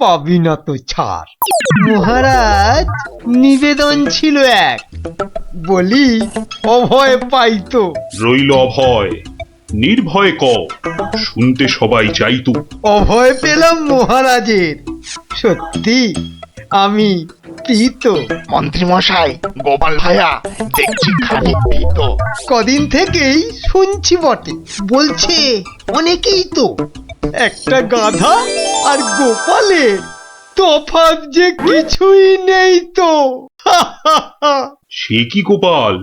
পাবি না তো ছাড়। মহারাজ, নিবেদন ছিল এক, বলি অভয় পাইতো। রইল অভয়, নির্ভয় ক, শুনতে সবাই চাইতো। অভয় পেলাম মহারাজের, সত্যি আমি প্রীত। মন্ত্রী মশাই, গোপাল ভাইয়া দেখছি খানিক ভীত। কদিন থেকেই শুনছি বটে, বলছে অনেকেই তো একটা গাধা আর গোপালের তফাৎ যে কিছুই নেই তো। সে কি গোপাল,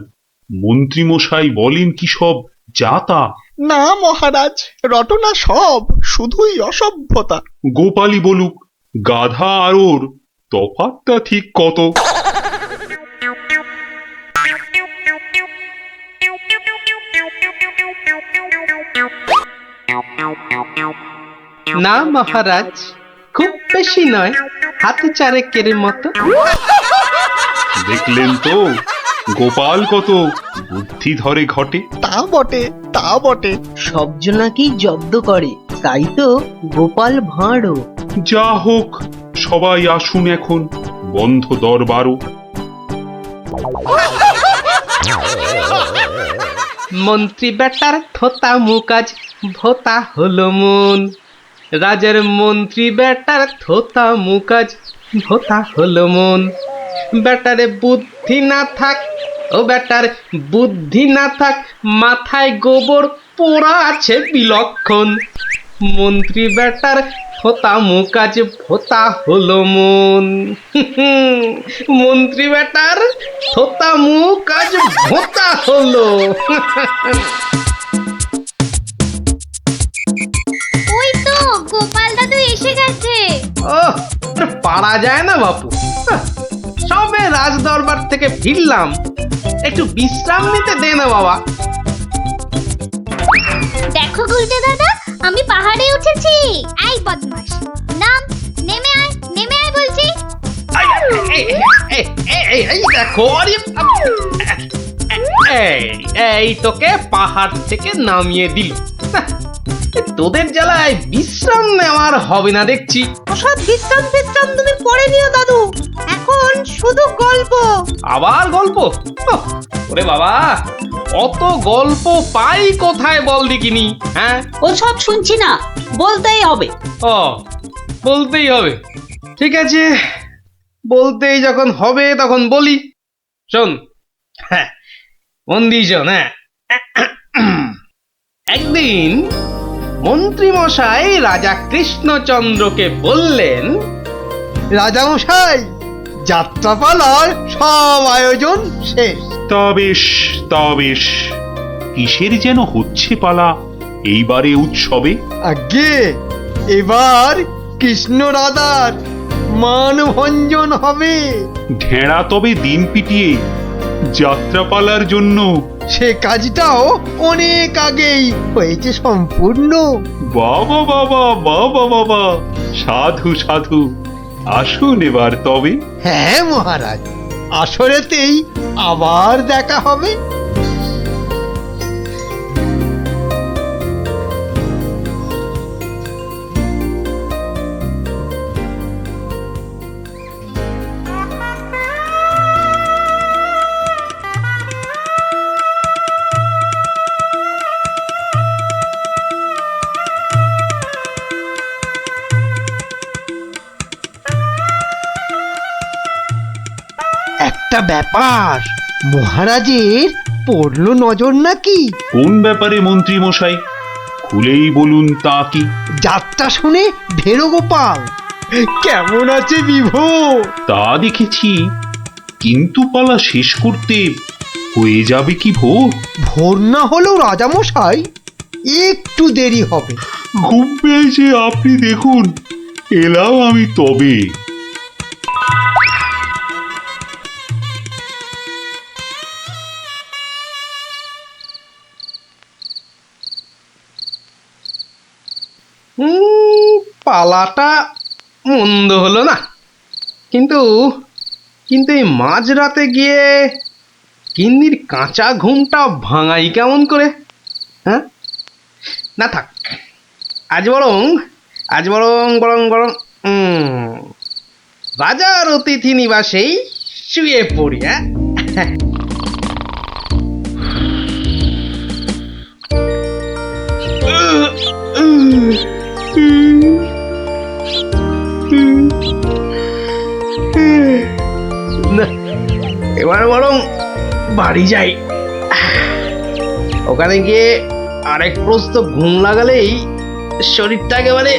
মন্ত্রী মশাই বলেন কি সব যাতা? না মহারাজ, রটনা সব, শুধুই অসভ্যতা। গোপালই বলুক, গাধা আর ওর তফাৎটা ঠিক কত? না মহারাজ, খুব বেশি নয়, হাতে চারেকের মতো। দেখলেন তো গোপাল কত বুদ্ধি ধরে ঘটে। তা বটে, তা বটে। সব জনাকেই জব্দ করে, তাই তো গোপাল ভাঁড়ও। যা হোক, সবাই আসুন এখন, বন্ধ দরবারও। মন্ত্রী বেটার থোতা মুকাজ ভোতা হলো মন। রাজার মন্ত্রী বেটার থোতা মুকাজ ভোতা হলো মন। বেটারে বুদ্ধি না থাক, ও বেটার বুদ্ধি না থাক, মাথায় গোবর পোড়া আছে বিলক্ষণ। মন্ত্রী বেটার থোতা মুকাজ ভোতা হলো মন। মন্ত্রী বেটার থোতা মুকাজ ভোতা হলো। ওই তো গোপাল দাদু এসে গেছে। ওহ, আর পারা যায় না বাপু। সবে রাজ দরবার থেকে ফিরলাম, একটু বিশ্রাম নিতে দে না বাবা। দেখো গুলটে দাদা, আমি পাহাড়ে উঠেছি। এই বদমাশ, নাম, নেমে আয়, নেমে আয় বলছি। এই দেখো, এই তোকে পাহাড় থেকে নামিয়ে দিল। তোদের জ্বালায় বিশ্রাম নেওয়ার হবে না দেখছি। ওসব বিশ্রাম বিশ্রাম তুমি পরে নিও দাদু, এখন শুধু গল্প। আবার গল্প? ওরে বাবা, অত গল্প পাই কোথায় বল দেখিনি? হ্যাঁ, ওসব শুনছি না, বলতেই হবে। ও, বলতেই হবে। ঠিক আছে, বলতেই যখন হবে তখন বলি। শোন, হ্যাঁ, মন দিয়ে শোন। হ্যাঁ, একদিন মন্ত্রী মশাই রাজা কৃষ্ণচন্দ্রকে বললেন, রাজামশাই, যাত্রাপালার সব আয়োজন শেষ। তা বেশ, তা বেশ, কিসের যেন হচ্ছে পালা এইবারে উৎসবে? আগে এবার কৃষ্ণ রাধার মানভঞ্জন হবে। ঢেড়া তবে দিন পিটিয়ে যাত্রাপালার জন্য। সে কাজটাও অনেক আগেই হয়েছে সম্পূর্ণ। বাবা বাবা বাবা বাবা, সাধু সাধু, আসুন এবার তবে। হ্যাঁ মহারাজ, আসরেতেই আবার দেখা হবে। একটা ব্যাপার মহারাজের পড়লো নজর নাকি? কোন ব্যাপারে মন্ত্রী মশাই, খুলেই বলুন তা কি? যাত্রা শুনে ভেরো গোপাল কেমন আছে বিভোর? তা দেখেছি, কিন্তু পালা শেষ করতে হয়ে যাবে কি ভোর? ভোর না হলেও রাজামশাই একটু দেরি হবে। ঘুম পেয়েছে আপনি দেখুন, এলাম আমি তবে। পালাটা মন্দ হলো না, কিন্তু কিন্তু এই মাঝরাতে গিয়ে গিন্নির কাঁচা ঘুমটা ভাঙাই কেমন করে? হ্যাঁ, না থাক, আজ বরং বরং রাজার অতিথি নিবাসেই শুয়ে পড়ি। না, এবার বরং বাড়ি যাই। ওখানে গিয়ে আরেক প্রস্ত ঘুম লাগালেই শরীরটা একেবারে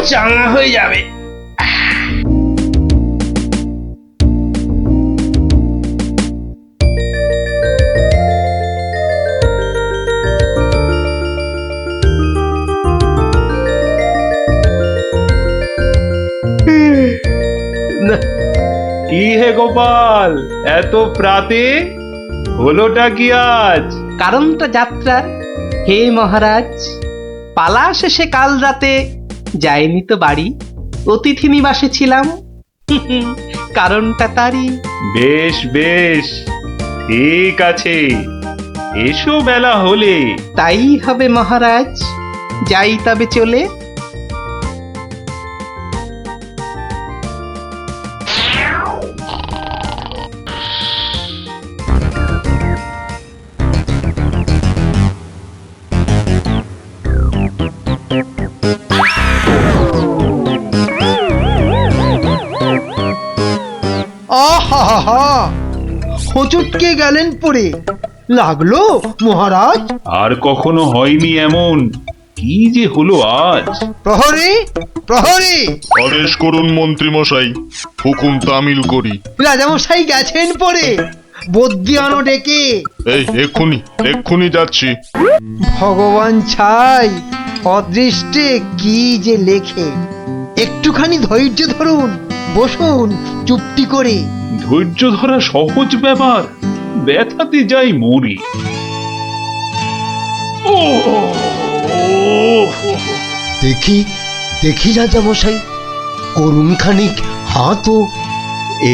চাঙ্গা হয়ে যাবে। না, কি হে গোপাল, এত প্রাতে হলোটা কি আজ? কারণটা যাত্রার হে মহারাজ, পালা শেষে কাল রাতে যাইনি তো বাড়ি, অতিথি নিবাসে ছিলাম। কারণটা তারই। বেশ বেশ, ঠিক আছে, এসো বেলা হলে। তাই হবে মহারাজ, যাই তবে চলে। আহা, হোঁচটকে গেলেন পড়ে। লাগলো মহারাজ? আর কখনো হয়নি এমন, কি যে হলো আজ। প্রহরী, প্রহরী! আদেশ করুন মন্ত্রী মশাই, হুকুম তামিল করি। রাজামশাই গেছেন পড়ে, বদ্যি আনো ডেকে। এই এক্ষুনি এক্ষুনি যাচ্ছি। ভগবান ছাই, অদৃষ্টে কি যে লেখে। একটুখানি ধৈর্য ধরুন, বসুন চুপটি করে। ধৈর্য ধরা সহজ ব্যাপার, ব্যথাতে যাই মরি। ও দেখি দেখি রাজামশাই, করুন খানিক হাতও।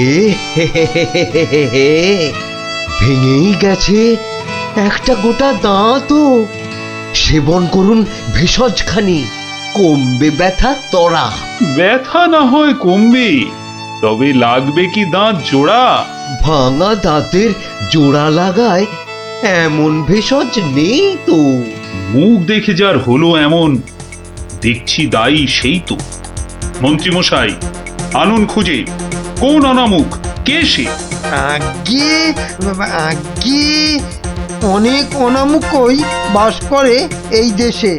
এ হে হে হে হে হে হে হে, ভেঙেই গেছে একটা গোটা দাঁতও। সেবন করুন ভেষজ খানি, কমবে ব্যথা তরা। ব্যথা না হয় কমবে, তবে লাগবে কি দাঁত জোড়া? ভাঙা দাঁতের জোড়া লাগায় এমন ভেষজ নেই তো। মুখ দেখে যার হলো এমন, দেখছি দায়ী সেই তো। মন্ত্রীমশাই, আনুন খুঁজে, কোন অনামুখ, কে সে? আগে আগে অনেক অনামুকই বাস করে এই দেশে।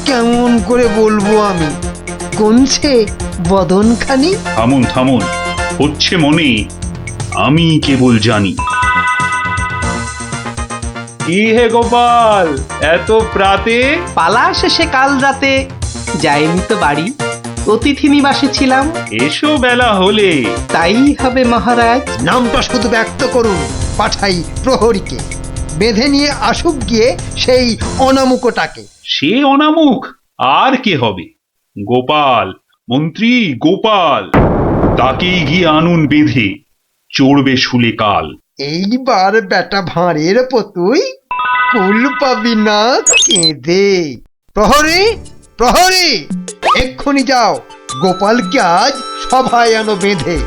কেমন করে বলবো আমি, কোনছে বদনখানি? থামুন থামুন, হচ্ছে মনে, আমি কেবল জানি। কি হে গোপাল, এত প্রাতে? পালা শেষে কাল রাতে যাইনি তো বাড়ি, অতিথি নিবাসে ছিলাম। এসো বেলা হলে। তাই হবে মহারাজ। নামটা শুধু ব্যক্ত করুন, পাঠাই প্রহরীকে, বেঁধে নিয়ে আসুক গিয়ে সেই অনামুকটাকে। সে অনামুখ আর কে হবে? গোপাল, মন্ত্রী গোপাল, তাকেই গিয়ে আনুন বেঁধে, চড়বে শুলে কাল। এইবার বেটা ভাঁড়ের পতুই কুল পাবি না কেঁদে। প্রহরী, প্রহরী! এক্ষুনি যাও, গোপালকে আজ সভায় আনো বেঁধে।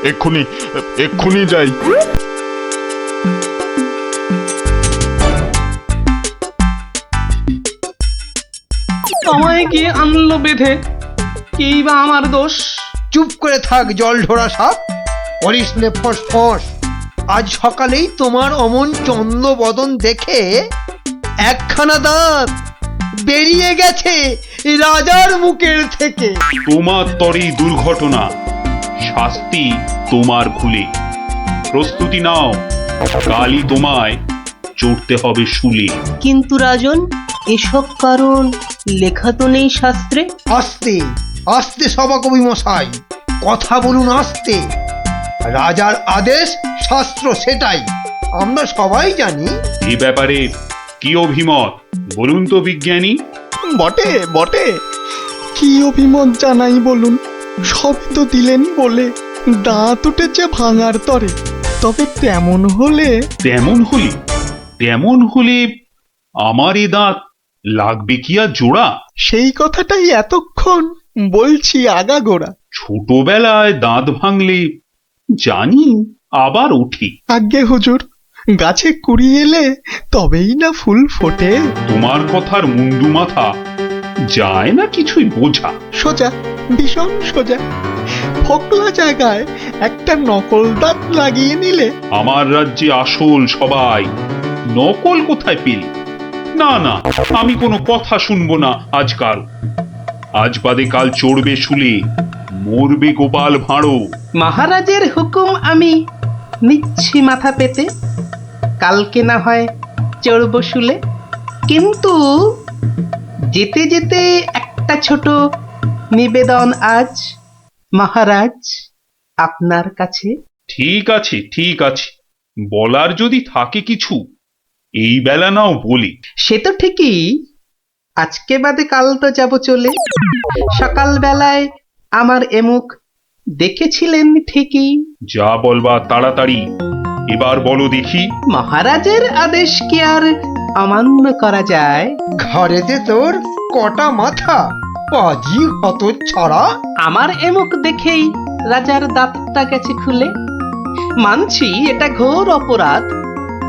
এক্ষুনি এক্ষুনি যাই। আমায় গিয়ে আনলো বেঁধে, কি বা আমার দোষ? চুপ করে থাক জল ঢোড়া সাপ, করিস নে ফস ফস। আজ সকালেই তোমার অমন চন্দ্র বদন দেখে একখানা দাঁত বেরিয়ে গেছে রাজার মুখের থেকে। তোমার তরেই দুর্ঘটনা, শাস্তি তোমার খুলে। প্রস্তুতি নাও, কালই তোমায় চড়তে হবে শুলে। কিন্তু রাজন, এসব কারণ লেখা তো নেই শাস্ত্রে। আস্তে আস্তে সভাকবি মশাই, কথা বলুন আস্তে। রাজার আদেশ শাস্ত্র সেটাই, আমরা সবাই জানি। এই ব্যাপারে কি অভিমত বলুন তো বিজ্ঞানী? বটে বটে, কি অভিমত জানাই বলুন। সবই তো দিলেন বলে, দাঁত উঠেছে ভাঙার তরে। তবে তেমন হলে তেমন হলে আমার এ দাঁত লাগবে কি আর জোড়া? সেই কথাটাই এতক্ষণ বলছি আগাগোড়া। ছোটবেলায় দাঁত ভাঙলে জানি আবার ওঠে। আজ্ঞে হুজুর, গাছে কুড়ি এলে তবেই না ফুল ফোটে। তোমার কথার মুন্ডু মাথা যায় না কিছুই বোঝা। সোজা, ভীষণ সোজা। ফকলা জায়গায় একটা নকল দাঁত লাগিয়ে নিলে। আমার রাজ্যে আসল সবাই, নকল কোথায় পেলি? না না, আমি কোনো কথা শুনবো না আজকাল। আজ বাদে কাল চড়বে শুলে, মরবে গোপাল ভাঁড়ো। মহারাজের হুকুম আমি নিচ্ছি মাথা পেতে, কালকে না হয় চড়ব শুলে। কিন্তু যেতে যেতে একটা ছোট নিবেদন আজ মহারাজ আপনার কাছে। ঠিক আছে ঠিক আছে, বলার যদি থাকে কিছু এই বেলা নাও বলি। সে তো ঠিকই, আজকে বাদে কাল তো যাব চলে। সকাল বেলায় আমার এমুখ দেখেছিলেন ঠিকই। যা বলবা তাড়াতাড়ি এবার বলো দেখি। মহারাজের আদেশ কি আর অমান্য করা যায়? ঘরেতে তোর কটা মাথা, পাজি হত ছড়া। আমার এমুখ দেখেই রাজার দাঁতটা গেছে খুলে। মানছি এটা ঘোর অপরাধ,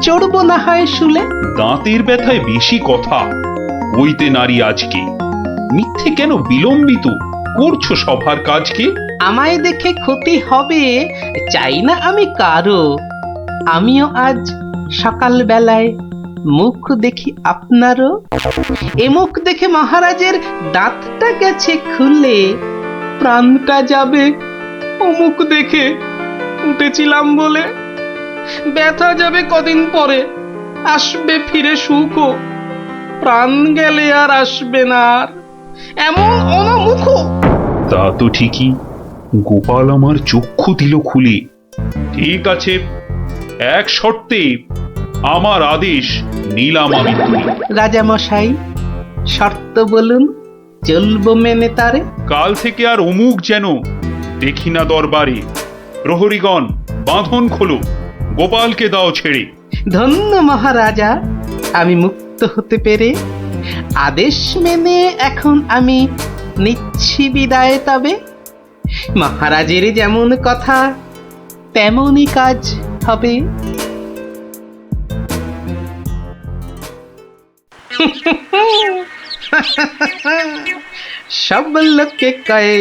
চড়বো না হয় শুলে। দাঁতের ব্যথায় বেশি কথা হইতে নারী আজকে, মিথ্যে কেন বিলম্বিত করছো সভার কাজকে? আমায় দেখে ক্ষতি হবে চাই না আমি কারো। আমিও আজ সকাল বেলায় মুখ দেখি আপনারও। এ মুখ দেখে মহারাজের দাঁতটা গেছে খুলে, প্রাণটা যাবে ও মুখ দেখে উঠেছিলাম বলে। ব্যথা যাবে কদিন পরে, আসবে ফিরে সুখও। প্রাণ গেলে আর আসবে না আর এমন অনামুখ। তা তো ঠিকই, গোপাল আমার চক্ষু দিল খুলে। ঠিক আছে, এক শর্তে আমার আদেশ নিলাম আমি তুলে। রাজা মশাই শর্ত বলুন, চলবো মেনে তারে। কাল থেকে আর অমুক যেন দেখি না দরবারে। প্রহরীগণ বাঁধন খোলো, গোপালকে দাও ছেড়ে। ধন্য মহারাজা, আমি মুক্ত হতে পেরে। আদেশ মেনে এখন আমি নিচ্ছি বিদায় তবে। মহারাজের যেমন কথা তেমনই কাজ হবে। সব লোকে কয়ে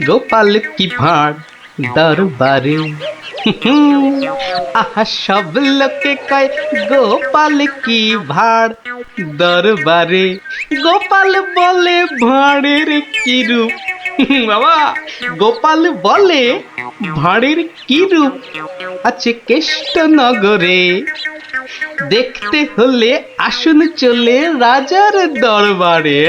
গোপাল কি ভাঁড় দরবারে। আহা সব লোকে কয় গোপাল কি ভাঁড় দরবারে। গোপাল বলে ভাঁড়ের কি রূপ। বাবা, গোপাল বলে ভাঁড়ের কি রূপ আছে কেষ্ট নগরে। দেখতে হলে আসুন চলে রাজার দরবারে।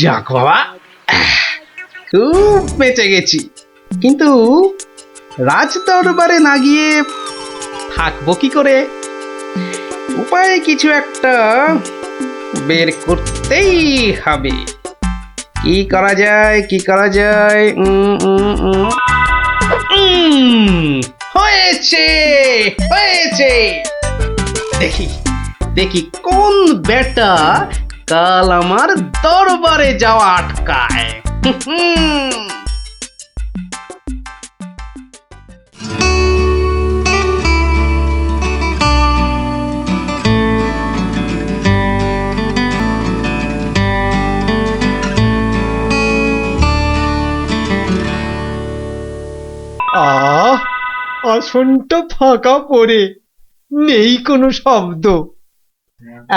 যাক বাবা, খুব বেঁচে গেছি। কিন্তু রাজ দরবারে না গিয়ে থাকবো কি করে? উপায় কিছু একটা বের করতেই হবে। কি করা যায়, কি করা যায়? হয়েছে হয়েছে, দেখি দেখি কোন বেটা কাল আমার দরবারে যাওয়া আটকায়। আহ, আসনটা ফাঁকা পড়ে নেই কোনো শব্দ।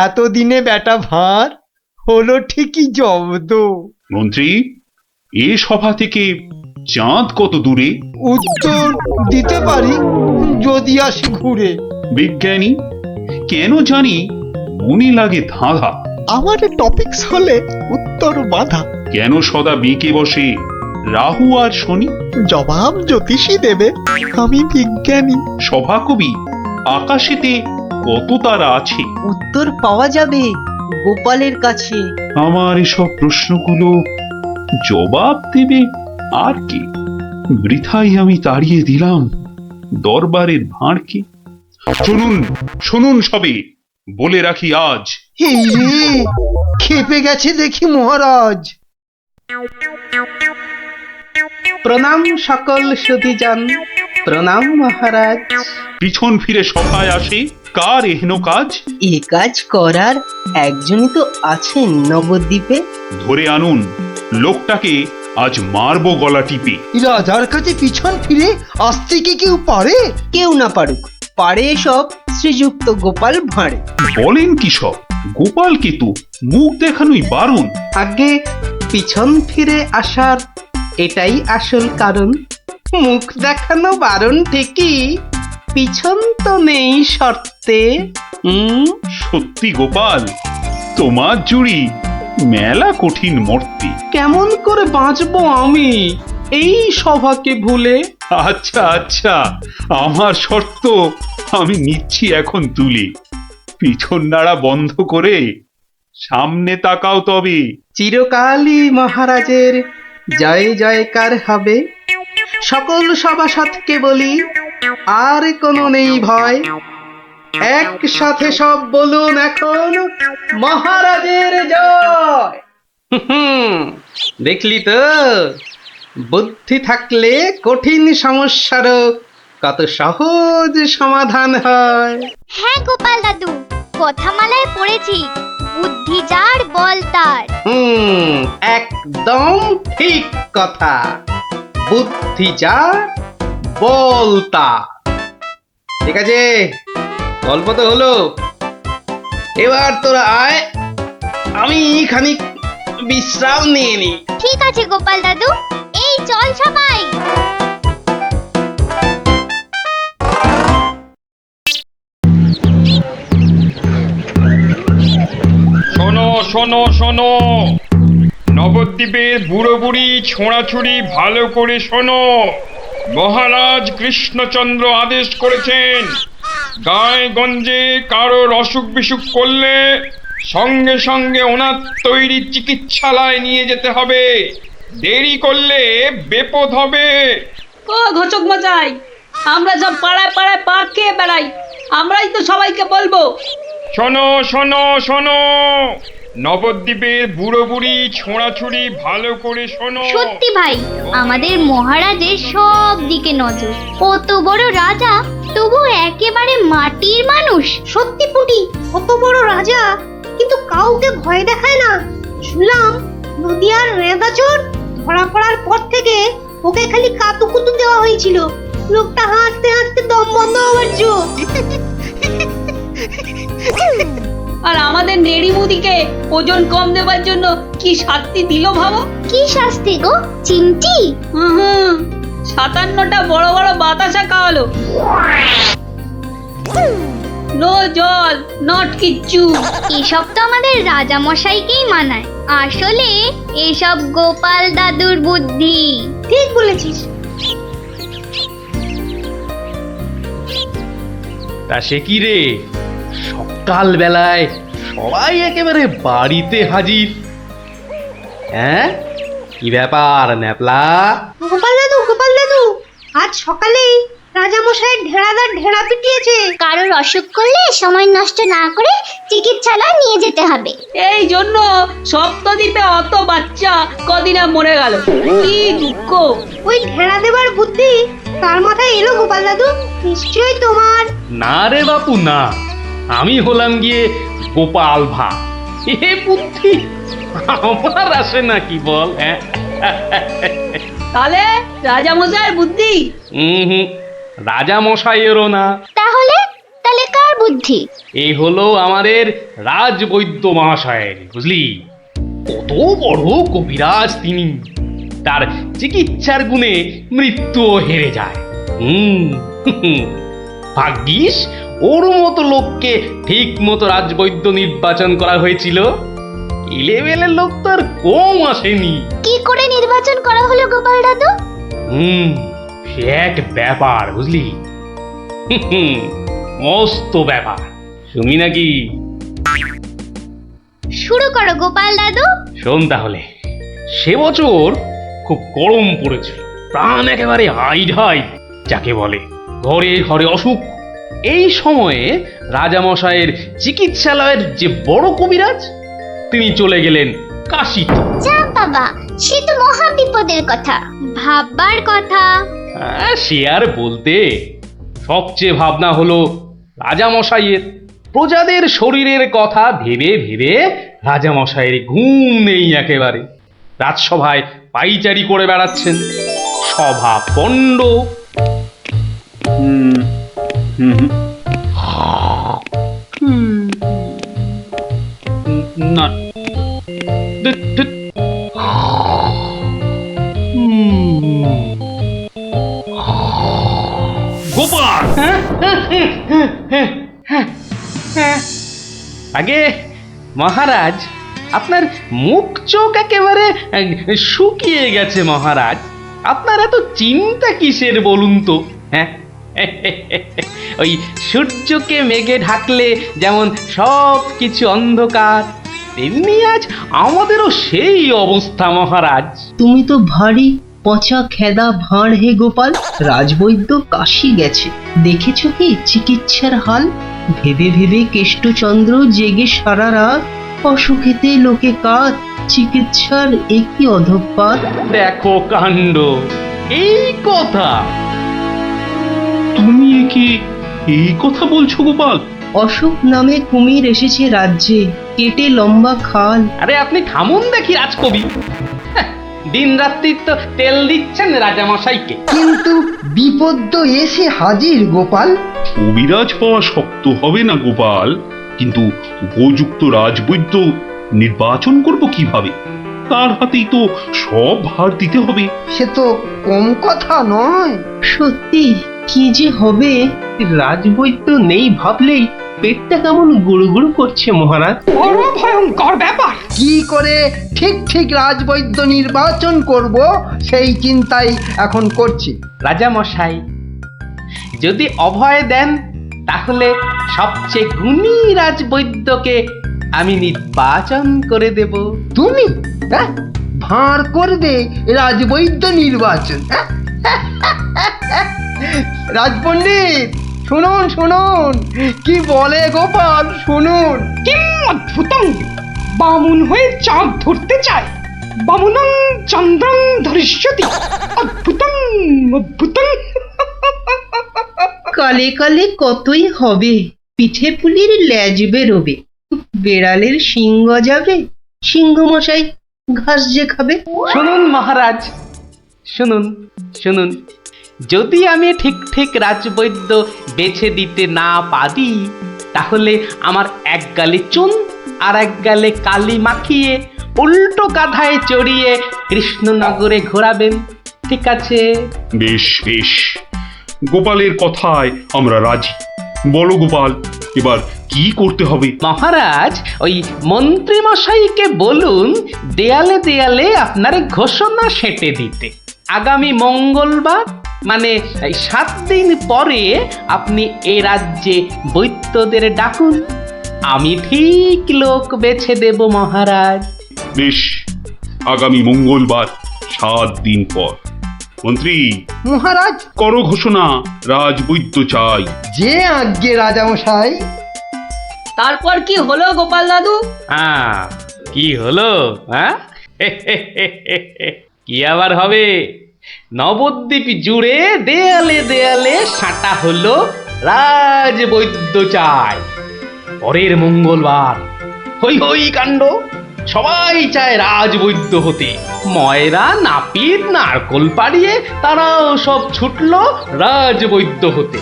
এতদিনে বেটা ভাঁড় হলো ঠিকই জব্দ। মন্ত্রী, এ সভা থেকে চাঁদ কত দূরে? উত্তর দিতে পারি যদি আসি ঘুরে। বিজ্ঞানী, কেন জানি মনে লাগে ধাঁধা। আমার টপিকস হলে উত্তর বাধা। কেন সদা বেঁকে বসে রাহু আর শনি? জবাব জ্যোতিষী দেবে, আমি বিজ্ঞানী। সভাকবি, আকাশেতে কত তারা আছে? উত্তর পাওয়া যাবে গোপালের কাছে। আমার এসব প্রশ্নগুলো জবাব দেবে আর কে? বৃথাই আমি তাড়িয়ে দিলাম দরবারের ভাঁড়কে। শুনুন শুনুন সবে, বলে রাখি আজ এই রে, খেপে গেছে দেখি মহারাজ। প্রণাম সকল সুধীজন, প্রণাম মহারাজ। পিছন ফিরে সভায় আসে কার এহেন কাজ? এ কাজ করার একজনই তো আছেন নবদ্বীপে। ধরে আনুন, লোকটাকে আজ মারবো গলা টিপে। রাজার কাছে পিছন ফিরে আসতে কি কেউ পারে? কেউ না পারুক, পারে সব শ্রীযুক্ত গোপাল ভাঁড়ে। বলেন কি সব? গোপালকে তো মুখ দেখানোই বারণ। আগে পিছন ফিরে আসার এটাই আসল কারণ। মুখ দেখানো বারণ ঠিকই, পিছন তো নেই শর্তে। সত্যি গোপাল, তোমার জুড়ি মেলা কঠিন মর্তে। কেমন করে বাঁচবো আমি এই সভাকে ভুলে? আচ্ছা আচ্ছা, আমার শর্ত আমি নিচ্ছি এখন তুলে। পিছন নাড়া বন্ধ করে সামনে তাকাও তবে। চিরকালই মহারাজের জয় জয়কার হবে। সকল সভাসদকে বলি, আর কোনো নেই ভয়। একসাথে সব বলুন এখন, মহারাজের জয়। দেখলি তো, বুদ্ধি থাকলে কঠিন সমস্যারও কত সহজ সমাধান হয়। হ্যাঁ গোপাল দাদু, কথামালায় পড়েছি, বুদ্ধি যার বল তার। একদম ঠিক কথা। বুদ্ধি যা বল তা। ঠিক আছে, গল্প তো হলো, এবার তোরা আয়, আমি খানিক বিশ্রাম নিয়ে নি। ঠিক আছে গোপাল দাদু, এই চল সবাই। শোনো শোনো শোনো, নবদ্বীপের বুড়ো বুড়ি ছোঁড়াছুড়ি ভালো করে শোনো। মহারাজ কৃষ্ণচন্দ্র আদেশ করেছেন, গায়ে গঞ্জে কারোর অসুখ বিসুখ করলে সঙ্গে সঙ্গে ওনার তৈরি চিকিৎসালয় নিয়ে যেতে হবে। দেরি করলে বিপদ হবে। ও ঘোচক মশাই, আমরা সব পাড়ায় পাড়ায় পা খেয়ে বেড়াই, আমরাই তো সবাইকে বলবো। শোনো শোনো শোনো, নবদ্বীপের বুড়ো বুড়ি ছোঁড়াছুড়ি ভালো করে শোনো। সত্যি ভাই, আমাদের মহারাজের সব দিকে নজর। কত বড় রাজা, তবু একেবারে মাটির মানুষ। সত্যি পুটি, কত বড় রাজা, কিন্তু কাউকে ভয় দেখায় না। শুনলাম নদিয়ার রেঁদাচোর ধরা পড়ার পর থেকে ওকে খালি কাতুকুতু দেওয়া হয়েছিল। লোকটা হাসতে হাসতে দম বন্ধ হওয়ার জো। আর আমাদের নেড়িমুদিকে ওজন কম দেওয়ার জন্য কি শাস্তি দিল ভাবো? কি শাস্তি গো চিমটি? 57টা বড় বড় বাতাসা খাওয়ালো। নো জল, নট কিচ্ছু। এসব তো আমাদের রাজা মশাইকেই মানায়। আসলে এসব গোপাল দাদুর বুদ্ধি। ঠিক বলেছিস। তা সে কি রে, সকাল বেলায় সবাই একেবারে বাড়িতে হাজির। হ্যাঁ, কি ব্যাপার ন্যাপলা? গোপাল দাদু, আজ সকালেই রাজামশাই ঢেড়াদার ঢেড়া পিটিয়েছে। কারোর অসুখ করলে সময় নষ্ট না করে চিকিৎসালয় নিয়ে যেতে হবে। এই জন্য সপ্তদ্বীপে অত বাচ্চা কদিনে মরে গেল। কি দুঃখ! ওই ঢেড়া দেবার বুদ্ধি তার মাথায় এলো গোপাল দাদু? নিশ্চয়ই তোমার। না রে বাপু না, আমি হলাম গিয়ে গোপাল ভা। এ বুদ্ধি আমার আসে নাকি বল? হ্যাঁ, তাহলে রাজামশাইয়ের বুদ্ধি? রাজা মশাইয়েরও না। তাহলে কার বুদ্ধি? এই হলো আমাদের রাজবৈদ্য মহাশয়ের, বুঝলি? কত বড় কবিরাজ তিনি, তার চিকিৎসার গুণে মৃত্যুও হেরে যায়। ভাগ্যিস ওর মতো লোককে ঠিক মতো রাজবৈদ্য নির্বাচন করা হয়েছিল। ইলেভেলের লোক তো আর কম আসেনি। কি করে নির্বাচন করা হলো গোপাল দাদু? সে এক ব্যাপার, বুঝলি? মস্ত ব্যাপার, শুনি নাকি? শুরু করো গোপাল দাদু। শোন তাহলে, সে বছর খুব গরম পড়েছিল, প্রাণ একেবারে হাই ঢাই যাকে বলে। ঘরে ঘরে অসুখ, এই সময়ে রাজামশাইয়ের চিকিৎসালয়ের যে বড় কবিরাজ তিনি চলে গেলেন কাশিতে। যা বাবা, সে তো মহা বিপদের কথা, ভাববার কথা। সে আর বলতে, সবচেয়ে ভাবনা হলো রাজামশাইয়ের। প্রজাদের শরীরের কথা ভেবে ভেবে রাজামশাইয়ের ঘুম নেই একেবারে। রাজসভায় পাইচারি করে বেড়াচ্ছেন, সভা পণ্ড। হুম হুম হুম। না, ধুৎ, ধুৎ। গোপাল, আগে মহারাজ, আপনার মুখ চোখ একেবারে শুকিয়ে গেছে মহারাজ। আপনার এত চিন্তা কিসের বলুন তো? হ্যাঁ, ওই সূর্যকে মেঘে ঢাকলে যেমন সব কিছু অন্ধকার, তেমনি আজ আমাদেরও সেই অবস্থা মহারাজ। তুমি তো ভারী পচা খেদা ভাঁড় হে গোপাল। রাজবৈদ্য কাশি গেছে, দেখেছো কি চিকিৎসার হাল? ভেবে ভেবে কেষ্টচন্দ্র জেগে সারা রাত, অসুখেতে লোকে কাত, চিকিৎসার একই অধঃপাত। দেখো কাণ্ড, এই কথা তুমি কি এই কথা বলছো গোপাল? অসুখ নামে কুমির এসেছে রাজ্যে, কেটে লম্বা খাল। আরে আপনি থামুন দেখি রাজকবি। দিন রাত্রি তো তেল দিচ্ছেন রাজামশাইকে। কিন্তু বিপদ তো এসে হাজির গোপাল। কবিরাজ পাওয়া শক্ত হবে না গোপাল, কিন্তু উপযুক্ত রাজবৈদ্য নির্বাচন করব কিভাবে? তার হাতেই তো সব ভার দিতে হবে। সে তো কম কথা নয়। সত্যি কি যে হবে, রাজবৈদ্য নেই ভাবলেই পেটটা কেমন গুড়ুগুড়ু করছে মহারাজ। বড় ভয়ঙ্কর ব্যাপার। কি করে ঠিক ঠিক রাজবৈদ্য নির্বাচন করব সেই চিন্তাই এখন করছি। রাজামশাই, যদি অভয় দেন তাহলে সবচেয়ে গুণী রাজবৈদ্যকে আমি নির্বাচন করে দেব। তুমি ভাঁড় করবে রাজবৈদ্য নির্বাচন? রাজপণ্ডিত শুনুন শুনুন, কি বলে গোপাল শুনুন। কিম অদ্ভুতং, বামুন হয়ে চাঁদ ধরতে চায়। বামুনং চন্দ্রং ধরিষ্যতি। অদ্ভুতং অদ্ভুতং। কালে কালে কতই হবে, পিঠে পুলির লেজ বেরোবে, বেড়ালের সিংহ যাবে, সিংহ মশাই ঘাস যে খাবে। শুনুন মহারাজ, শুনুন শুনুন, যদি আমি ঠিক ঠিক রাজবৈদ্য বেছে দিতে না পারি, তাহলে আমার এক গালে চুন আর এক গালে কালি মাখিয়ে উল্টো কাঁধায় চড়িয়ে কৃষ্ণনগরে ঘোরাবেন, ঠিক আছে? বেশ বেশ, গোপালের কথায় আমরা রাজি। বলো গোপাল, এবার কি করতে হবে? মহারাজ, ওই মন্ত্রী মশাইকে বলুন দেয়ালে দেয়ালে আপনার ঘোষণা সেঁটে দিতে। আগামী মঙ্গলবার মানে 7 দিন পরে আপনি এ রাজ্যে বৈদ্যদের ডাকুন, আমি ঠিক লোক বেছে দেব মহারাজ। বেশ, আগামী মঙ্গলবার 7 দিন পর। মন্ত্রী মহারাজ, করো ঘোষণা, রাজবৈদ্য চাই। যে আজ্ঞে রাজামশাই। তারপর কি হলো গোপাল দাদু? হ্যাঁ, কি হলো? হ্যাঁ, কি আবার হবে? নবদ্বীপ জুড়ে দেয়ালে দেয়ালে সাঁটা হলো রাজবৈদ্য চাই। পরের মঙ্গলবার হই হই কাণ্ড, সবাই চায় রাজবৈদ্য হতে। ময়রা নাপিত নারকোল পাড়িয়ে তারাও সব ছুটলো রাজবৈদ্য হতে।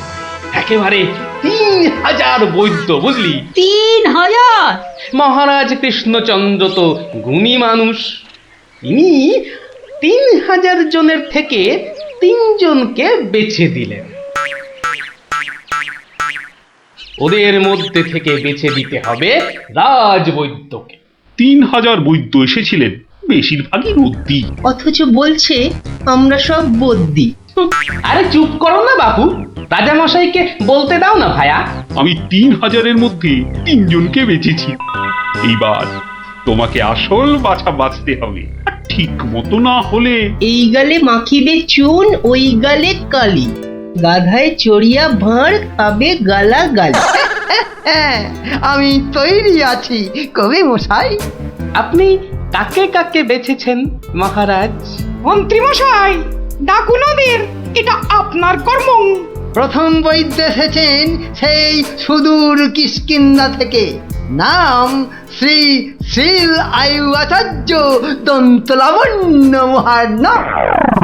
একেবারে 3000 বৈদ্য, বুঝলি? 3000? মহারাজ কৃষ্ণচন্দ্র তো গুণী মানুষ, তিনি 3000 জনের থেকে 3 জনকে বেছে দিলেন। ওদের মধ্যে থেকে বেছে দিতে হবে রাজবৈদ্যকে। 3000 বৈদ্য এসেছিলেন, বেশিরভাগই রদ্দি। অথচ বলছে আমরা সব বদ্যি। আরে চুপ করো না বাপু, রাজামশাইকে বলতে দাও না ভায়া। আমি 3000-এর মধ্যে 3 জনকে বেঁচেছি। এইবার তোমাকে আসল বাছা বাছতে হবে, ঠিক মতো না হলে। এই গালে মাখিবে চুন, ওই গালে কালি, গাধায় চড়িয়া ভাঁড় খাবে গালাগালি। হ্যাঁ, আমি তৈরি আছি কবি মশাই। আপনি কাকে কাকে বেছেছেন মহারাজ? মন্ত্রী মশাই, ডাকুন ওদের, এটা আপনার কর্ম। প্রথম বৈদ্য এসেছেন সেই সুদূর কিষ্কিন্ধা থেকে, নাম শ্রী শ্রীল আয়ু আচার্য দন্তলাবণ্য মহার্ণব।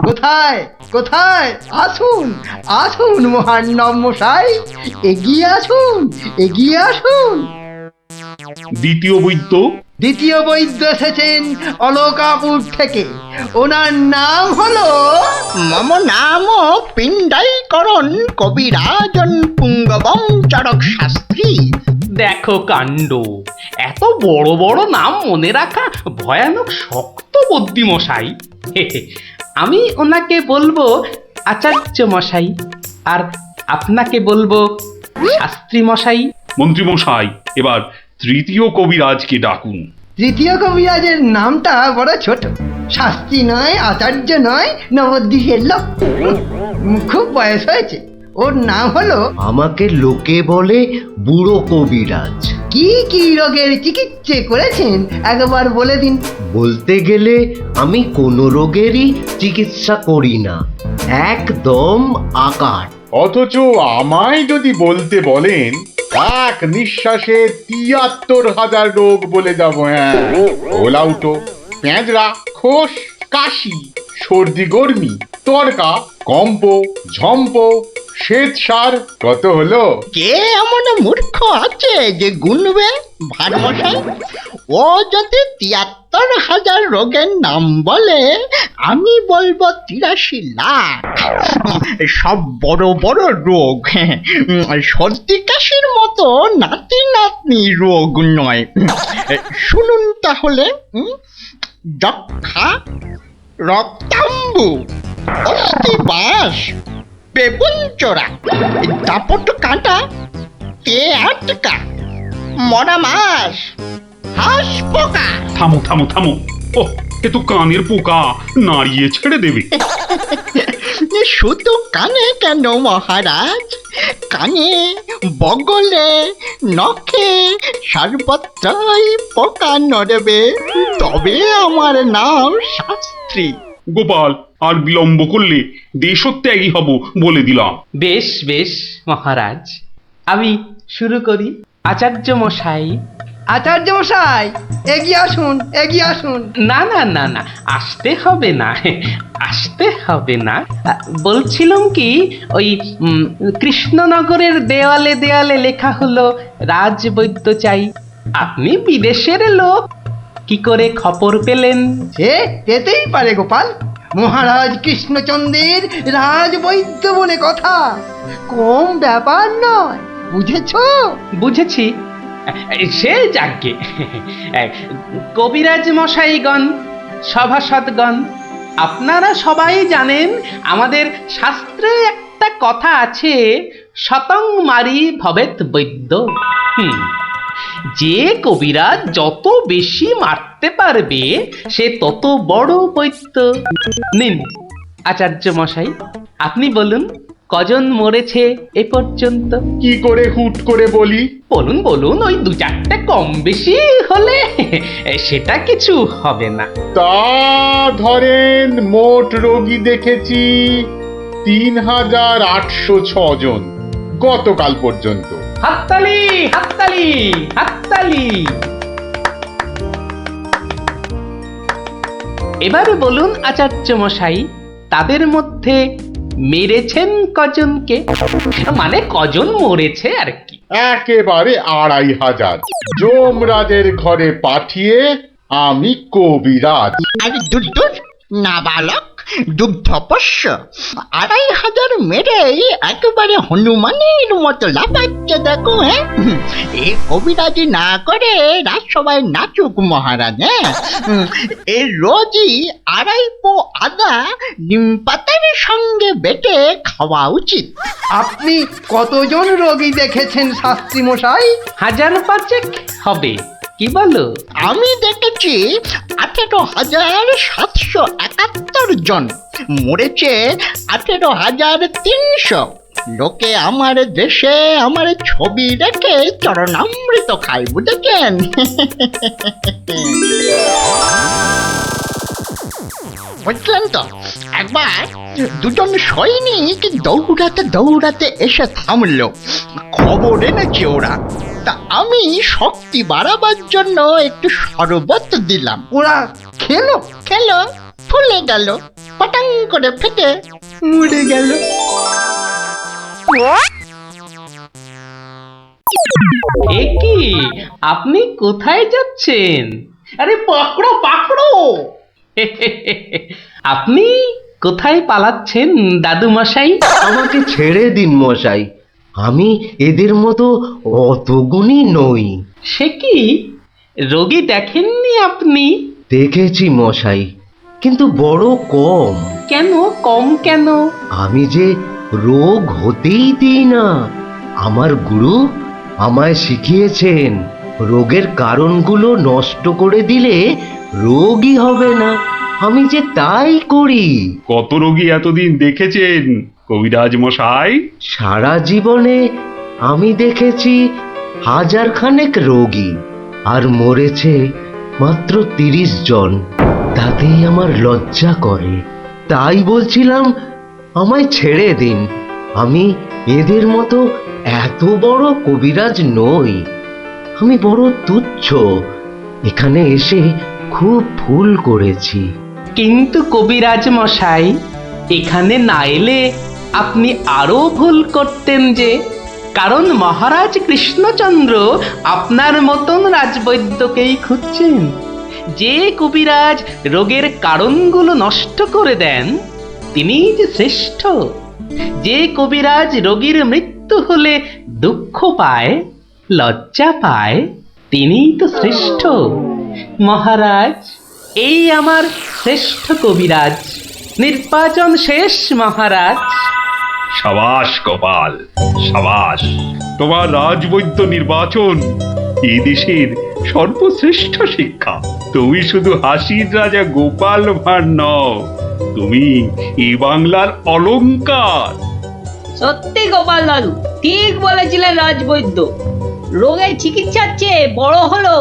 কোথায় কোথায়? আসুন আসুন মহার্ণব মশাই, এগিয়ে আসুন এগিয়ে আসুন। দ্বিতীয় বৈদ্য? দ্বিতীয় বৈদ্য এসেছেন অলকাপুর থেকে, ওনার নাম হলো মম নাম পিণ্ডাইকরণ কবিরাজন পুঙ্গবং চরক শাস্ত্রী। দেখো কাণ্ড, এত বড় বড় নাম মনে রাখা ভয়ানক শক্ত বুদ্ধি মশাই। আমি ওনাকে বলবো আচার্য মশাই, আর আপনাকে বলবো শাস্ত্রী মশাই। মন্ত্রী মশাই, এবার তৃতীয় কবিরাজকে ডাকুন। তৃতীয় কবিরাজের নামটা বড় ছোট, শাস্ত্রী নয়, আচার্য নয়, নবদ্বীপের লোক, খুব বয়স হয়েছে। ওর নাম হলো, আমাকে লোকে বলে বুড়ো কবিরাজ। কি কি রোগের চিকিৎসা করেছেন একবার বলে দিন। বলতে গেলে আমি কোনো রোগেরই চিকিৎসা করি না, একদম আকার। অথচ আমায় যদি বলতে বলেন, এক নিঃশ্বাসে ৭৩,০০০ রোগ বলে যাব। হ্যাঁ, ওলাউটো, পেঁজরা, খোস, কাশি, সর্দি গর্মি, তরকা, কম্প, ঝম্প, শ্বেত সার, কত হলো? কে এমন মূর্খ আছে যে গুনবে ভারমশাই? ও যদি ৭৩,০০০ রোগের নাম বলে, আমি বলবো ৮৩ লাখ। সব বড় বড় রোগ, সর্দি কাশির মতো নাতি নাতনি রোগ নয়। শুনুন তাহলে, যক্ষা, রক্তাম্বু, অস্থিবাস, বেগুন চোরা, দাপট কাঁটা, তে আটকা, মরা মাছ, হাঁস পোকা। থামো থামো থামো, ও এ তো কানের পোকা, নাড়িয়ে ছেড়ে দেবে। শুধু কানে কেন মহারাজ, কানে, বগলে, নখে, সর্বত্রই পোকা নড়বে, তবে আমার নাম শাস্ত্রী। গোপাল, আর বিলম্ব করলে দেশত্যাগী হব বলে দিলাম। বেশ বেশ মহারাজ, আমি শুরু করি। আচার্য মশাই। আচার্য মশাই, এগিয়ে আসুন এগিয়ে আসুন। না না না না, আসতে হবে না, আসতে হবে না। বলছিলাম কি, ওই কৃষ্ণনগরের দেওয়ালে দেওয়ালে লেখা হলো রাজবৈদ্য চাই। আপনি বিদেশের লোক, কি করে খবর পেলেন? সে যেতেই পারে গোপাল, মহারাজ কৃষ্ণচন্দ্রের রাজবৈদ্য বলে কথা, কম ব্যাপার নয়, বুঝেছো? বুঝেছি, সে যাকে। কবিরাজ মশাইগণ, সভাসদগণ, আপনারা সবাই জানেন আমাদের শাস্ত্রে একটা কথা আছে, শতং মারি ভবেত বৈদ্য। যে কবিরাজ যত বেশি মারতে পারবে সে তত বড় বৈদ্য। নিন আচার্য মশাই, আপনি বলুন কজন মরেছে এ পর্যন্ত? কি করে হুট করে বলি? বলুন বলুন, ওই ২-৪টে কম বেশি হলে সেটা কিছু হবে না। তা ধরেন মোট রোগী দেখেছি ৩,৮০৬ জন গতকাল পর্যন্ত। হাততালি হাততালি হাততালি। এবার বলুন আচার্য মশাই, তাদের মধ্যে মেরেছেন কজনকে? মানে কজন মরেছে আর কি। একেবারে ২৫০০০। যমরাজের ঘরে পাঠিয়ে আমি কবিরাজ। আর দুধ নাবালক, দুগ্ধপোষ্য, ২৫০০ মেরেই একেবারে হনুমানের মতো লাফাচ্ছে দেখো। হ্যাঁ, এ কবিরাজি না করে রাজসভায় নাচুক মহারাজ। হ্যাঁ, এ রোজই ২.৫ পো আদা নিম পাতার সঙ্গে বেটে খাওয়া উচিত। আপনি কতজন রোগী দেখেছেন শাস্ত্রী মশাই? ৫০০ হবে, কি বলো? আমি দেখেছি ১৮,৭৭১ জন, মরেছে ১৮,৩০০। লোকে আমার দেশে আমার ছবি রেখে চরণামৃত খায়, বুঝেছেন? বুঝলেন তো? একবার দুজন সৈনিক দৌড়াতে দৌড়াতে এসে থামলো। খবর এনেছে ওরা। তা আমি শক্তি বাড়াবার জন্য একটু শরবত দিলাম। ওরা খেলো খেলো, ফুলে গেল, পটাং করে ফেটে মরে গেল। এ কি, আপনি কোথায় যাচ্ছেন? আরে পাকড়ো পাকড়ো! আপনি কোথায় পালাচ্ছেন দাদু মশাই? আমাকে ছেড়ে দিন মশাই, আমি এদের মতো অত গুণী নই। সে কি, রোগী দেখেননি আপনি? দেখেছি মশাই, কিন্তু বড় কম। কেন কম কেন? আমি যে রোগ হতেই দিই না। আমার গুরু আমায় শিখিয়েছেন, রোগের কারণগুলো নষ্ট করে দিলে রোগই হবে না। আমি যে তাই করি। কত রোগী এতদিন দেখেছেন কবিরাজ মশাই? সারা জীবনে আমি দেখেছি 1000 খানেক রোগী, আর মরেছে মাত্র 30 জন। তাতেই আমার লজ্জা করে। তাই বলছিলাম আমায় ছেড়ে দিন। আমি এদের মতো এত বড় কবিরাজ নই। আমি বড় তুচ্ছ। এখানে এসে খুব ভুল করেছি। কিন্তু কবিরাজ মশাই, এখানে না এলে আপনি আরো ভুল করতেন যে। কারণ মহারাজ কৃষ্ণচন্দ্র আপনার মতন রাজবৈদ্যকেই খুঁজছেন। যে কবিরাজ রোগের কারণগুলো নষ্ট করে দেন, তিনিই যে শ্রেষ্ঠ। যে কবিরাজ রোগীর মৃত্যু হলে দুঃখ পায়, লজ্জা পায়, তিনিই তো শ্রেষ্ঠ। মহারাজ, এই আমার শ্রেষ্ঠ কবিরাজ। নির্বাচন শেষ মহারাজ। সাবাস গোপাল, সাবাস! তোমার রাজবৈদ্য নির্বাচন এ দেশের সর্বশ্রেষ্ঠ শিক্ষা। তুমি শুধু হাসির রাজা গোপাল ভাঁড় নও, তুমি এই বাংলার অলংকার। সত্যি গোপাল দাদু ঠিক বলেছিলেন রাজবৈদ্য। রোগের চিকিৎসার চেয়ে বড় হলো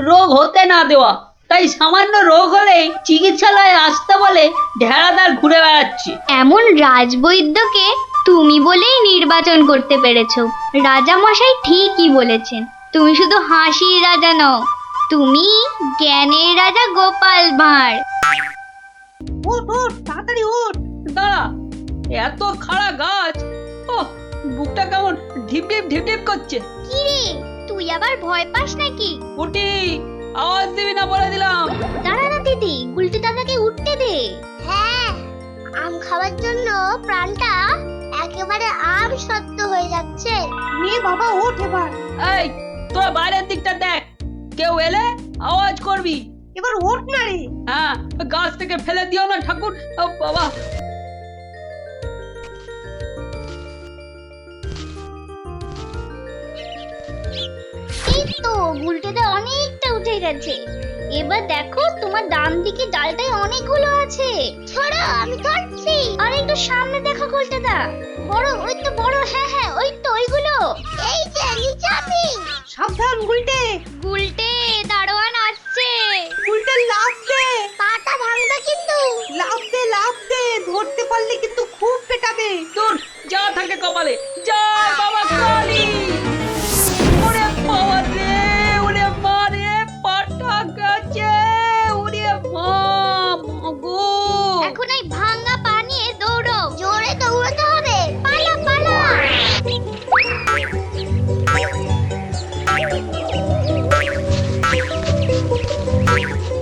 রোগ হতে না দেওয়া। তাই সামান্য রোগ হলেই চিকিৎসালয়ে আসতে বলে ঢেড়াদার ঘুরে বেড়াচ্ছে। এমন রাজবৈদ্যকে তুমি বলেই নির্বাচন করতে পেরেছো। রাজা মশাই ঠিকই বলেছেন, তুমি শুধু হাসির রাজা নও, তুমি জ্ঞানের রাজা গোপাল ভাঁড়। ওঠ ওঠ, তাড়াতাড়ি ওঠ। দাঁড়া, এত খাড়া গাছ, ও বুকটা কেমন ঢিপ ঢিপ ঢিপ ঢিপ করছে। কি রে, তুই আবার ভয় পাস নাকি? পুটি, আওয়াজ দিবি না বলে দিলাম। দাঁড়া না দিদি, গুলটি দাদাকে উঠতে দে। হ্যাঁ, আম খাওয়ার জন্য প্রাণটা একেবারে আম সত্য হয়ে যাচ্ছে। মেয়ে বাবা ওঠ এবার। এই, তোরা বাইরের দিকটা দেখ, কেউ এলে আওয়াজ করবি। এবার ওঠ না রে। হ্যাঁ, গাছ থেকে ফেলে দিও না ঠাকুর। ও বাবা, এই তো গুলটিতে অনেকটা উঠে গেছে। এবার দেখো তোমার ডান দিকে ডালটায় অনেকগুলো আছে। ছড়ো, আমি ধরছি। আর একটু সামনে দেখো গুলটিদা। বড়, ওই তো বড়। হ্যাঁ হ্যাঁ, ওই তো ওইগুলো। এই যে নিচে আমি। সাবধান গুলটে। গুলটে, দারোয়ান আসছে। গুলটে লাফ দে। পাটা ভাঙবে কিন্তু। লাফ দে লাফ দে, ধরতে পারলে কিন্তু খুব পেটাবে। দূর যা থাকে কপালে। জয় বাবা কালী। ওরে বাবা রে, ওরে মা রে, পাটা গেছে। ওরে মা, মাগো। এখন এই ভাঙা পা নিয়ে দৌড়ো। জোরে দৌড়াতে হবে। পালা পালা।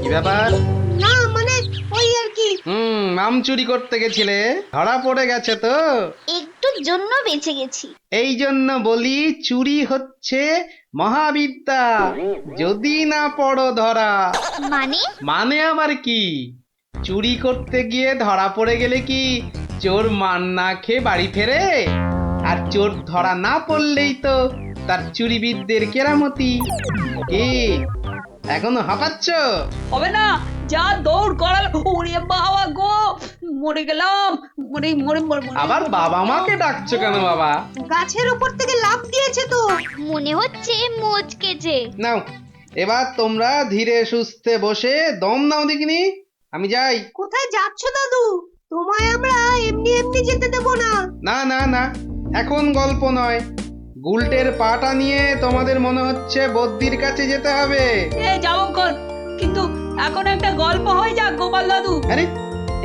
কি ব্যাপার? না মানে ওই আর কি। আম চুরি করতে গেছিলে, ধরা পড়ে গেছে তো? একটুর জন্য বেঁচে গেছি। এই জন্য বলি, চুরি হচ্ছে মহাবিদ্যা, যদি না পড়ো ধরা। মানে? মানে আবার কি? চুরি করতে গিয়ে ধরা পড়ে গেলে কি চোর মান না খেয়ে বাড়ি ফেরে? আর চোর ধরা না পড়লেই তো তার চুরিবিদদের কেরামতি। কি এখনো হাঁপাচ্ছ? হবে না, যা দৌড় করাল, ওরে বাবা গো, মরে গেলাম, মরে মরে মরে মরে। আবার বাবা মাকে ডাকছো কেন বাবা? গাছের উপর থেকে লাফ দিয়েছে তো। মনে হচ্ছে মচকেছে। নাও এবার তোমরা ধীরে সুস্থে বসে দম নাও দেখিনি, আমি যাই। কোথায় যাচ্ছ দাদু? তোমায় আমরা এমনি এমনি যেতে দেবো না। না না না, এখন গল্প নয়। গুলটের পাটা নিয়ে তোমাদের মনে হচ্ছে বদ্যির কাছে যেতে হবে। এ যাবক্ষণ, কিন্তু এখন একটা গল্প হয়ে যাক গোপাল দাদু। আরে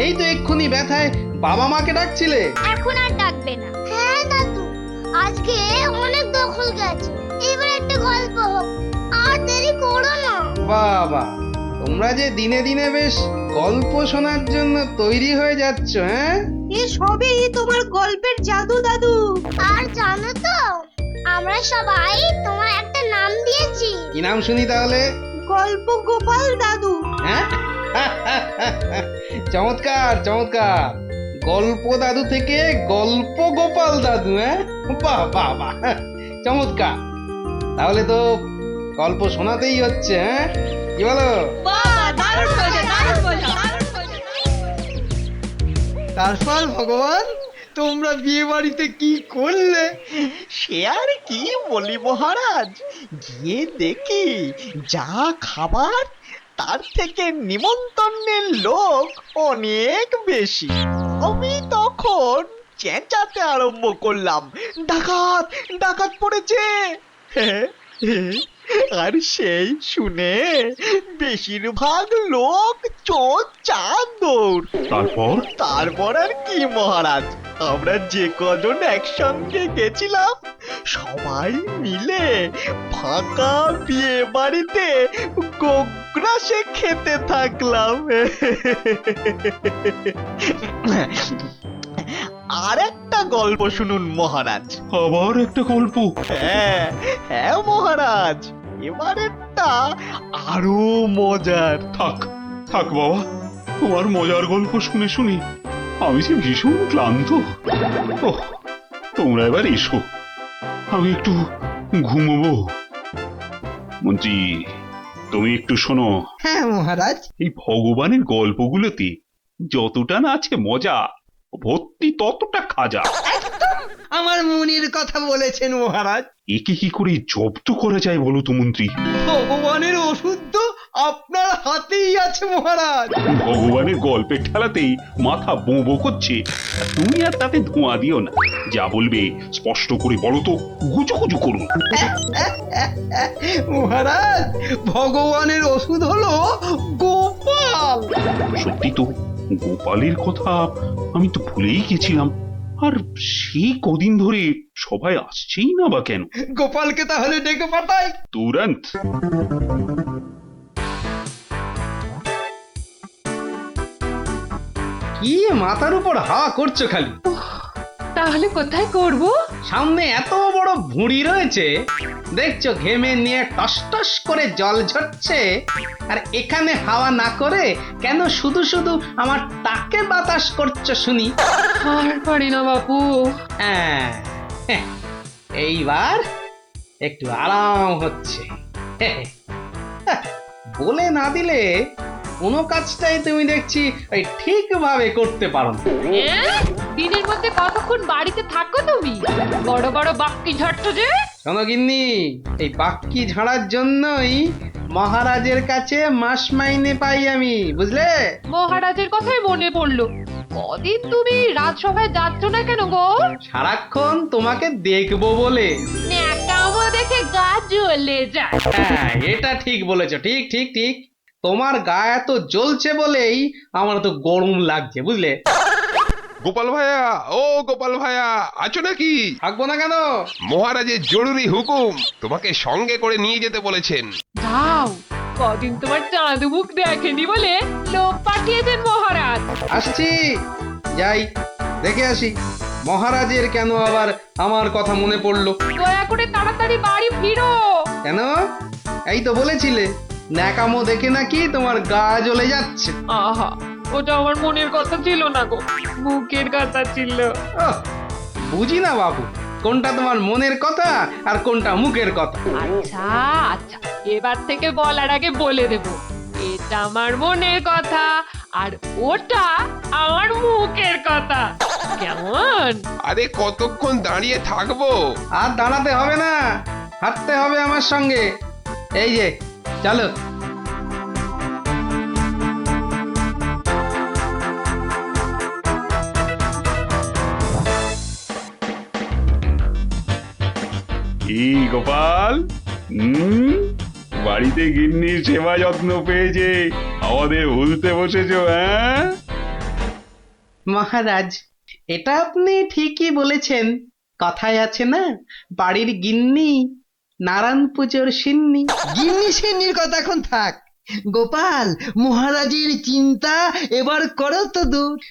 এই তো এক্ষুনি ব্যথায় বাবা মাকে ডাকছিলে। এখন আর ডাকবে না। হ্যাঁ দাদু, আজকে অনেক দখল গেছে, এবার একটা গল্প হোক, আর দেরি করো না। বাবা, তোমরা যে দিনে দিনে বেশ গল্প শোনার জন্য তৈরি হয়ে যাচ্ছ, হ্যাঁ? এ সবই তোমার গল্পের জাদু দাদু। আর জানো তো, আমরা সবাই তোমার একটা নাম দিয়েছি। কি নাম শুনি তাহলে? গল্প গোপাল দাদু। হ্যাঁ? চমৎকার চমৎকার, গল্প দাদু থেকে গল্প গোপাল দাদু, হ্যাঁ? বাহ বাহ বাহ, চমৎকার। তাহলে তো গল্প শোনাতেই হচ্ছে, হ্যাঁ? কি বলো? বাহ, দারুণ মজা, দারুণ মজা, দারুণ মজা। তারপর ভগবান, তোমরা বিয়ে বাড়িতে কি করলে? সে আর কি বলি মহারাজ, গিয়ে দেখি যা খাবার তার থেকে নিমন্ত্রণের লোক অনেক বেশি। আমি তখন চেঁচাতে আরম্ভ করলাম, ডাকাত ডাকাত পড়েছে। আর সেই শুনে বেশিরভাগ লোক চোর চাঁদর। তারপর আর কি মহারাজ, আমরা যে কজন একসঙ্গে গেছিলাম সবাই মিলে ফাঁকা বিয়ে বাড়িতে গোগ্রাসে খেতে থাকলাম। আর একটা গল্প শুনুন মহারাজ। আবার একটা গল্প? হ্যাঁ হ্যাঁ মহারাজ, এবারেরটা আরো মজার। থাক থাক বাবা, তোমার মজার গল্প শুনে শুনে আমি যে ভীষণ ক্লান্ত। ওহ, তোমরা এবার এসো, আমি একটু ঘুমোবো। মন্ত্রী, তুমি একটু শোনো। হ্যাঁ মহারাজ। এই ভগবানের গল্পগুলোতে যতটা না আছে মজা, ভর্তি ততটা খাজা। আমার মনের কথা বলেছেন মহারাজ। একে কি করে জব্দ করা যায় বলো তো মন্ত্রী? ভগবানের ওষুধ তো আপনার হাতেই আছে মহারাজ। ভগবানের গল্পের ঠেলাতেই মাথা বো বো করছে, আর তুমি আর তাতে ধোঁয়া দিও না। যা বলবে স্পষ্ট করে বলো তো, গুজু গুজু করুন। মহারাজ, ভগবানের ওষুধ হলো গোপাল। সত্যি তো, গোপালের কথা আমি তো ভুলেই গেছিলাম। আর সেই কদিন ধরে সবাই আসছেই না বা কেন? গোপালকে তাহলে ডেকে পাঠাই তুরন্ত। কি মাথার উপর হাওয়া করছো খালি? তাহলে কোথায় করব? সামনে এত বড় ভুঁড়ি রয়েছে, দেখছো ঘেমে নিয়ে টস টস করে জল ঝরছে, আর এখানে হাওয়া না করে কেন শুধু শুধু আমার তাকে বাতাস করছো শুনি? আর পারি না বাপু। হ্যাঁ, এইবার একটু আরাম হচ্ছে। বলে না দিলে কোনো কাজটাই তুমি দেখছি ওই ঠিকভাবে করতে পারো না। দিনের মধ্যে কতক্ষণ বাড়িতে থাকো তুমি? বড় বড় বাক্কি ঝাড়ছো যে। শোনো গিন্নি, এই বাক্কি ঝাড়ার জন্যই মহারাজের কাছে মাস মাইনে পাই আমি, বুঝলে? মহারাজের কথাই মনে পড়লো, কদিন তুমি রাজসভায় যাচ্ছ না কেন গো? সারাক্ষণ তোমাকে দেখবো বলে। ন্যাকামো দেখে গা জ্বলে যায়। হ্যাঁ, এটা ঠিক বলেছো, ঠিক ঠিক ঠিক। তোমার গা এত জ্বলছে বলেই আমার তো গরম লাগছে, বুঝলে? গোপাল ভাইয়া, ও গোপাল ভাইয়া, আছো নাকি? থাকবো না কেন? মহারাজের জরুরি হুকুম, তোমাকে সঙ্গে করে নিয়ে যেতে বলেছেন। যাও, কদিন তোমার চাঁদু মুখ দেখেনি বলে লোক পাঠিয়েছেন মহারাজ। আসছি, যাই দেখে আসি মহারাজের কেন আবার আমার কথা মনে পড়লো। দয়া করে তাড়াতাড়ি বাড়ি ফিরো। কেন? এই তো বলেছিলে ন্যাকামো দেখে নাকি তোমার গা জ্বলে যাচ্ছে। আহা, ওটা আমার মনের কথা ছিল না গো, মুখের কথা ছিল। বুঝি না বাবু, কোনটা তোমার মনের কথা আর কোনটা মুখের কথা। আচ্ছা আচ্ছা, এবার থেকে বলার আগে বলে দেব, এ এটা আমার মনের কথা আর ওটা আমার মুখের কথা। কেমন? আরে কতক্ষণ দাঁড়িয়ে থাকবো? আর দাঁড়াতে হবে না, হাঁটতে হবে আমার সঙ্গে। এই যে চলো। কি গোপাল, বাড়িতে গিন্নির সেবা যত্ন পেয়েছে, আমাদের ভুলতে বসেছো? হ্যাঁ মহারাজ, এটা আপনি ঠিকই বলেছেন। কথায় আছে না, বাড়ির গিন্নি নারায়ণ পুজোর সিন্নি। গিন্নি সিন্নির কথা এখন থাক। গোপাল, মহারাজের চিন্তা এবার করো তো দূর।